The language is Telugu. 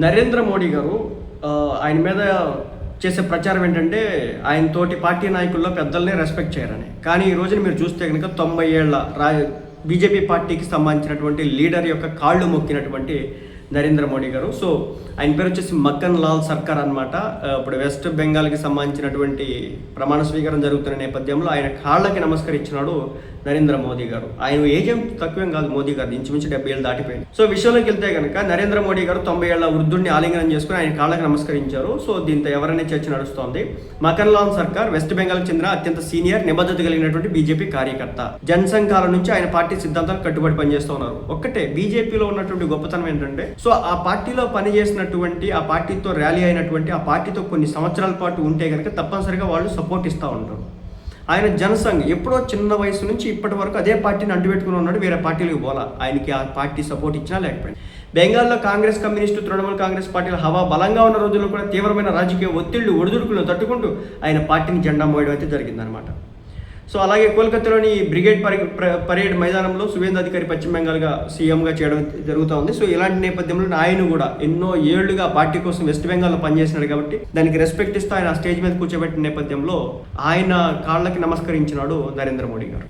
నరేంద్ర మోడీ గారు ఆయన మీద చేసే ప్రచారం ఏంటంటే ఆయన తోటి పార్టీ నాయకుల్లో పెద్దల్ని రెస్పెక్ట్ చేయరని. కానీ ఈ రోజున మీరు చూస్తే కనుక 90 ఏళ్ల బీజేపీ పార్టీకి సంబంధించినటువంటి లీడర్ యొక్క కాళ్ళు మొక్కినటువంటి నరేంద్ర మోడీ గారు. సో ఆయన పేరు వచ్చేసి మక్కన్ లాల్ సర్కార్ అనమాట. ఇప్పుడు వెస్ట్ బెంగాల్కి సంబంధించినటువంటి ప్రమాణ స్వీకారం జరుగుతున్న నేపథ్యంలో ఆయన కాళ్ళకి నమస్కరించినాడు నరేంద్ర మోదీ గారు. ఆయన ఏజ్ ఏం తక్కువేం కాదు మోదీ గారు, ఇంచుమించు 70 ఏళ్ళు దాటిపోయింది. సో విషయంలోకి వెళ్తే కనుక నరేంద్ర మోడీ గారు 90 ఏళ్ల వృద్ధుడిని ఆలింగనం చేసుకుని ఆయన కాళ్ళకి నమస్కరించారు. సో దీంతో ఎవరైనా చర్చ నడుస్తోంది. మక్కన్ లాల్ సర్కార్ వెస్ట్ బెంగాల్కి చెందిన అత్యంత సీనియర్ నిబద్ధత కలిగినటువంటి బీజేపీ కార్యకర్త. జనసంఘ్ కాలం నుంచి ఆయన పార్టీ సిద్ధాంతాలకు కట్టుబడి పనిచేస్తూ ఉన్నారు. ఒక్కటే బీజేపీలో ఉన్నటువంటి గొప్పతనం ఏంటంటే, సో ఆ పార్టీలో పనిచేసినటువంటి, ఆ పార్టీతో ర్యాలీ అయినటువంటి, ఆ పార్టీతో కొన్ని సంవత్సరాల పాటు ఉంటే కనుక తప్పనిసరిగా వాళ్ళు సపోర్ట్ ఇస్తూ ఉంటారు. ఆయన జనసంఘ్ ఎప్పుడో చిన్న వయసు నుంచి ఇప్పటి వరకు అదే పార్టీని అంటుపెట్టుకుని ఉన్నాడు, వేరే పార్టీలకు పోలా. ఆయనకి ఆ పార్టీ సపోర్ట్ ఇచ్చినా లేకపోయింది. బెంగాల్లో కాంగ్రెస్, కమ్యూనిస్టు, తృణమూల్ కాంగ్రెస్ పార్టీల హవా బలంగా ఉన్న రోజుల్లో కూడా తీవ్రమైన రాజకీయ ఒత్తిళ్లు, ఒడిదుడుకులను తట్టుకుంటూ ఆయన పార్టీని జెండా మోయడం అయితే జరిగిందనమాట. సో అలాగే కోల్కతాలోని బ్రిగేడ్ పరేడ్ మైదానంలో సువేందు అధికారి పశ్చిమ బెంగాల్గా సీఎంగా చేయడం జరుగుతూ ఉంది. సో ఇలాంటి నేపథ్యంలో ఆయన కూడా ఎన్నో ఏళ్లుగా పార్టీ కోసం వెస్ట్ బెంగాల్లో పనిచేసినాడు కాబట్టి దానికి రెస్పెక్ట్ ఇస్తూ ఆయన స్టేజ్ మీద కూర్చోబెట్టిన నేపథ్యంలో ఆయన కాళ్ళకి నమస్కరించినాడు నరేంద్ర మోడీ గారు.